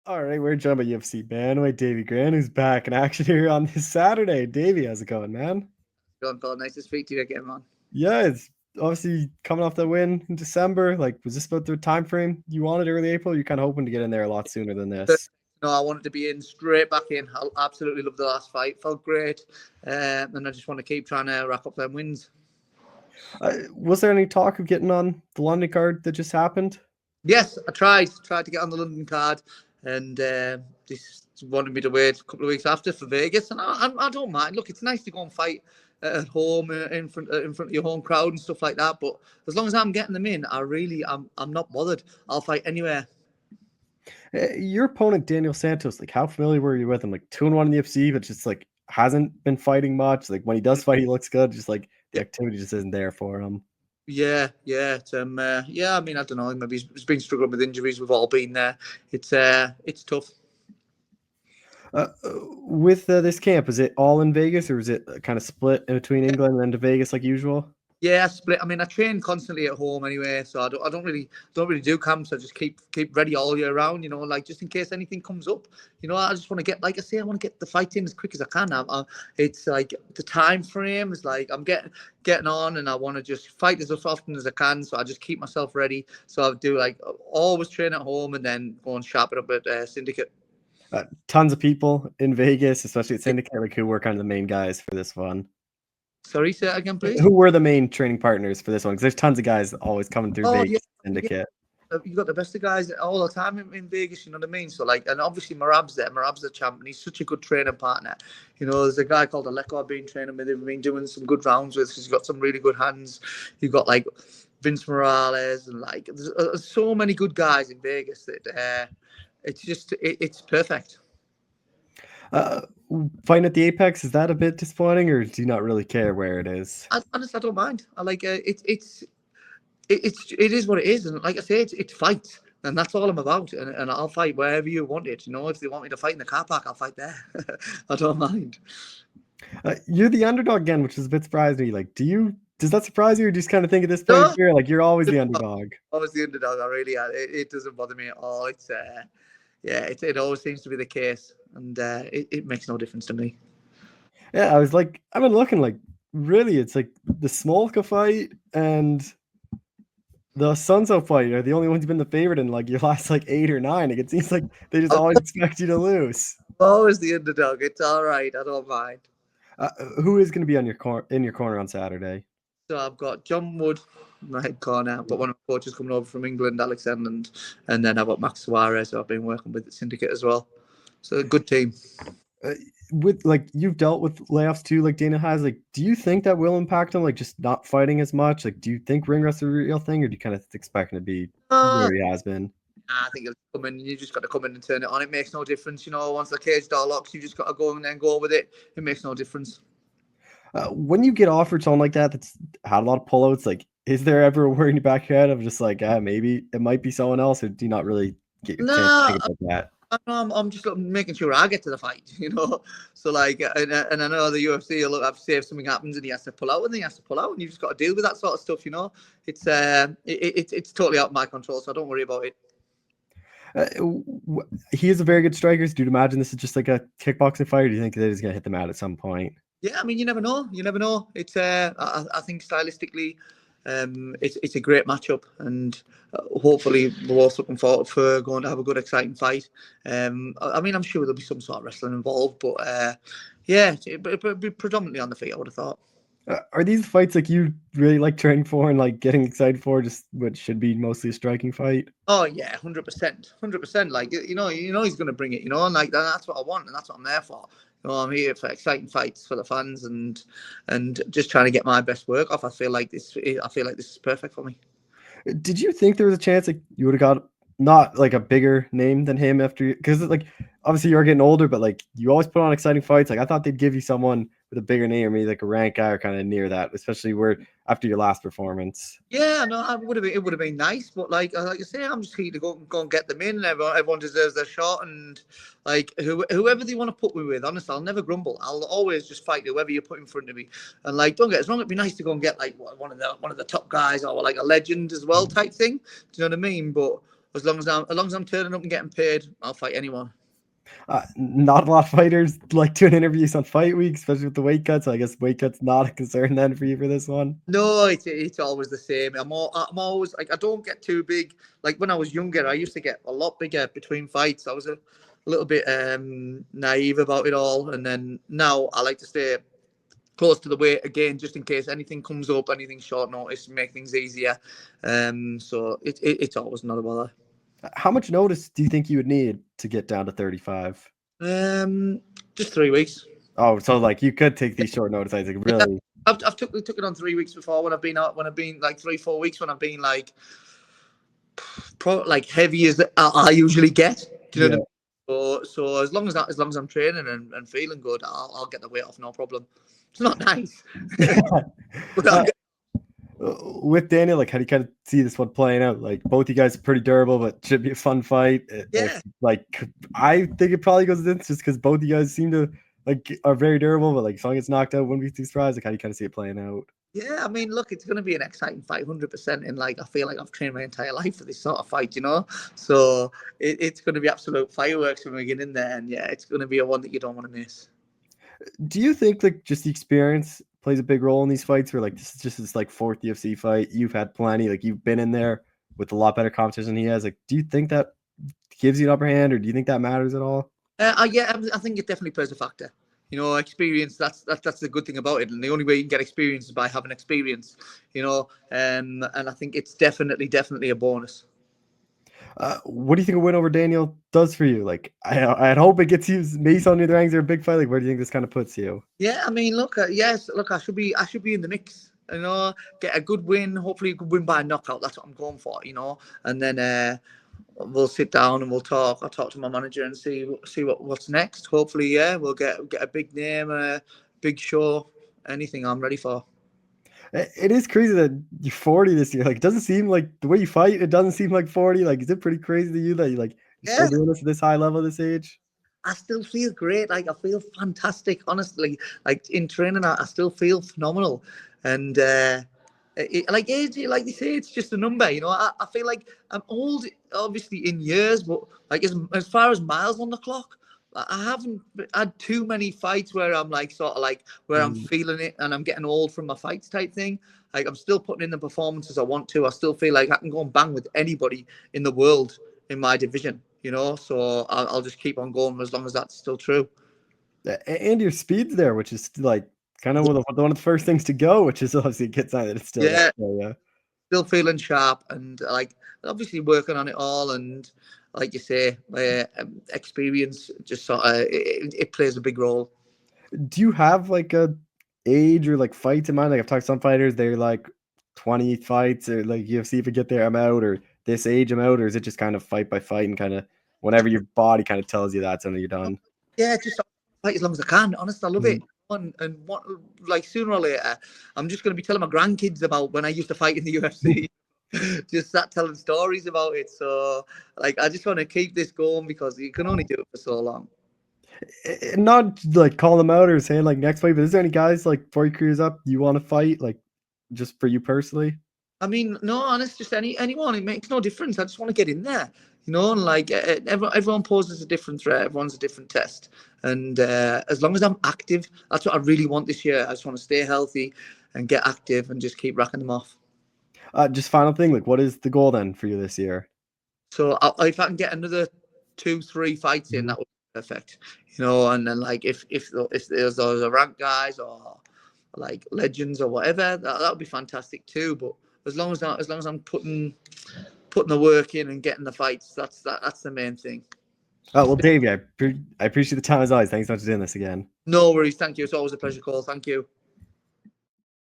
All right, we're joined by UFC bantamweight Davey Grant, who's back in action here on this Saturday. Davey, how's it going, man? John Paul, nice to speak to you again, man. Yeah, it's obviously coming off the win in December. Like, was this about the time frame you wanted early April? You're kind of hoping to get in there a lot sooner than But, this. I wanted to be in straight back in. I absolutely loved the last fight. Felt great. And I just want to keep trying to rack up them wins. Was there any talk of getting on the London card that just happened? Yes, I tried to get on the London card, and this wanted me to wait a couple of weeks after for Vegas, and I don't mind. Look, it's nice to go and fight at home in front of your home crowd and stuff like that. But as long as I'm getting them in, I'm not bothered. I'll fight anywhere. Your opponent, Daniel Santos, like, how familiar were you with him? Like, 2-1 in the UFC, but just like hasn't been fighting much. Like, when he does fight, he looks good. Just like the activity just isn't there for him. Yeah. I mean, I don't know. Maybe he's been struggling with injuries. We've all been there. It's tough. With this camp, is it all in Vegas or is it kind of split in between England and then to Vegas like usual? Yeah, split. I mean, I train constantly at home anyway, so I don't really do camps. I just keep ready all year round. Like just in case anything comes up. I just want to get, like I say, I want to get the fight in as quick as I can. It's like the time frame is like I'm getting on, and I want to just fight as often as I can. So I just keep myself ready. So I do like always train at home and then go and sharpen up at Syndicate. Tons of people in Vegas, especially at Syndicate, like who were kind of the main guys for this one. Sorry, say that again, please. Who were the main training partners for this one? Because there's tons of guys always coming through Oh yeah, Vegas Syndicate. you got the best of guys all the time in Vegas. You know what I mean? So like, and obviously Marab's there. Marab's the champ, and he's such a good training partner. There's a guy called Aleko I've been training with. We've been doing some good rounds with. He's got some really good hands. You've got like Vince Morales, and like there's so many good guys in Vegas that it's perfect. Fighting at the Apex, is that a bit disappointing, or do you not really care where it is? Honestly, I don't mind. I like it is what it is, and like I say, it's fight, and that's all I'm about. And I'll fight wherever you want it. If they want me to fight in the car park, I'll fight there. I don't mind. You're the underdog again, which is a bit surprising to me. Like, does that surprise you, or do you just kind of think at this point No, of year, like you're always the underdog? always the underdog. It doesn't bother me at all. It always seems to be the case, and it makes no difference to me. Yeah, I was like, I've been looking like really, it's like the Smolka fight and the Sunso fight are the only ones who've been the favorite in like your last like 8 or 9. Like, it seems like they just always expect you to lose. Always the underdog. It's all right. I don't mind. Who is going to be on in your corner on Saturday? So I've got John Wood, my head corner. I've got one of the coaches coming over from England, Alex Enland, and then I've got Max Suarez, who I've been working with at Syndicate as well. So a good team. With like you've dealt with layoffs too, like Dana has. Like, do you think that will impact him? Like, just not fighting as much. Like, do you think ring rust is a real thing, or do you kind of expect him to be where he has been? I think he'll come in. You just got to come in and turn it on. It makes no difference. Once the cage door locks, you just got to go and then go with it. It makes no difference. When you get offered someone like that that's had a lot of pullouts, like, is there ever a word in your back of your head of just like, maybe it might be someone else, or do you not really get your chance to think about that? I'm just making sure I get to the fight, So like, and I know the UFC will have to say if something happens and he has to pull out, and then he has to pull out, and you just got to deal with that sort of stuff, It's totally out of my control, so I don't worry about it. He is a very good striker. So do you imagine this is just like a kickboxing fight, or do you think that he's going to hit them out at some point? Yeah, I mean, you never know. It's I think stylistically, it's a great matchup, and hopefully we're also looking forward for going to have a good, exciting fight. I mean, I'm sure there'll be some sort of wrestling involved, but it'll be predominantly on the feet, I would have thought. Are these fights like you really like training for and like getting excited for, just what should be mostly a striking fight? Oh yeah, 100%. Like he's going to bring it, and like that's what I want, and that's what I'm there for. I'm here for exciting fights for the fans, and just trying to get my best work off. I feel like this is perfect for me. Did you think there was a chance like you would have got not like a bigger name than him after, because like obviously you're getting older, but like you always put on exciting fights. Like, I thought they'd give you someone with a bigger name, or maybe like a rank guy or kind of near that, especially where after your last performance. Yeah, no, it would have been nice, but like I say, I'm just here to go and get them in. Everyone deserves their shot, and like whoever they want to put me with, honestly, I'll never grumble. I'll always just fight whoever you put in front of me. And like, don't get us wrong, it'd be nice to go and get like one of the top guys, or like a legend as well type thing. Do you know what I mean? But as long as I'm turning up and getting paid, I'll fight anyone. Not a lot of fighters like doing interviews on fight week, especially with the weight cuts. So I guess weight cuts not a concern then for you for this one. No, it's always the same. I'm always like, I don't get too big. Like when I was younger, I used to get a lot bigger between fights. I was a little bit naive about it all, and then now I like to stay close to the weight again, just in case anything comes up, anything short notice, make things easier. So it's always not a bother. How much notice do you think you would need to get down to 35? Just 3 weeks. Oh, so like you could take these short notice. I think really. I've took it on 3 weeks before when I've been out, when I've been like 3-4 weeks, when I've been like like heavy as I usually get. Do you know what I mean? So as long as I'm training and feeling good, I'll get the weight off, no problem. It's not nice. But with Daniel, like how do you kind of see this one playing out? Like both you guys are pretty durable, but should be a fun fight. Yeah. Like I think it probably goes in just because both you guys seem to like are very durable, but like if someone gets knocked out, wouldn't be too surprised. Like how do you kind of see it playing out? Yeah, I mean, look, it's going to be an exciting fight, 100%. And like, I feel like I've trained my entire life for this sort of fight, you know. So it's going to be absolute fireworks when we get in there, and yeah, it's going to be a one that you don't want to miss. Do you think like just the experience plays a big role in these fights? Where like this is just this like fourth UFC fight, you've had plenty, like you've been in there with a lot better competition than he has. Like, do you think that gives you an upper hand, or do you think that matters at all? Yeah, I think it definitely plays a factor. You know, experience. That's the good thing about it, and the only way you can get experience is by having experience. You know, and I think it's definitely a bonus. What do you think a win over Daniel does for you? Like, I'd hope it gets you Mace on the ranks or a big fight. Like, where do you think this kind of puts you? Yeah, I mean, look, yes, look, I should be in the mix. You know, get a good win. Hopefully, a good win by a knockout. That's what I'm going for. You know, and then we'll sit down and we'll talk. I'll talk to my manager and see what's next. Hopefully, yeah, we'll get a big name, a big show. Anything I'm ready for. It is crazy that you're 40 this year. Like, it doesn't seem like the way you fight. It doesn't seem like 40. Like, is it pretty crazy to you that you're still doing this at this high level, this age? I still feel great. Like I feel fantastic. Honestly, like in training, I still feel phenomenal. And like age, like they say, it's just a number. You know, I feel like I'm old, obviously in years, but like as far as miles on the clock, I haven't had too many fights where I'm like sort of like where I'm feeling it and I'm getting old from my fights type thing. Like I'm still putting in the performances I want to. I still feel like I can go and bang with anybody in the world in my division. You know, so I'll just keep on going as long as that's still true. And your speed's there, which is like kind of one of the first things to go, which is obviously a good sign that it's still yeah. Yeah. Still feeling sharp and like obviously working on it all, and like you say, experience just sort of it plays a big role. Do you have like a age or like fights in mind? Like I've talked to some fighters, they're like 20 fights or like UFC if I get there, I'm out, or this age I'm out, or is it just kind of fight by fight and kind of whenever your body kind of tells you that's when you're done? Yeah, just fight as long as I can. Honestly, I love it. And what, like sooner or later, I'm just going to be telling my grandkids about when I used to fight in the UFC. Just start telling stories about it. So, like, I just want to keep this going because you can only do it for so long. Not like calling them out or saying like next fight, but is there any guys like before your career's up you want to fight, like just for you personally? I mean, no, honest, just anyone. It makes no difference. I just want to get in there, you know. And like everyone poses a different threat. Everyone's a different test. And as long as I'm active, that's what I really want this year. I just want to stay healthy and get active and just keep racking them off. Just final thing, like what is the goal then for you this year? So if I can get another 2-3 fights in, that would be perfect, you know. And then like if there's those ranked guys or like legends or whatever, that would be fantastic too. But as long as I'm putting the work in and getting the fights, that's the main thing. Well, Davey, I appreciate the time as always. Thanks so much for doing this again. No worries. Thank you. It's always a pleasure, Cole. Thank you.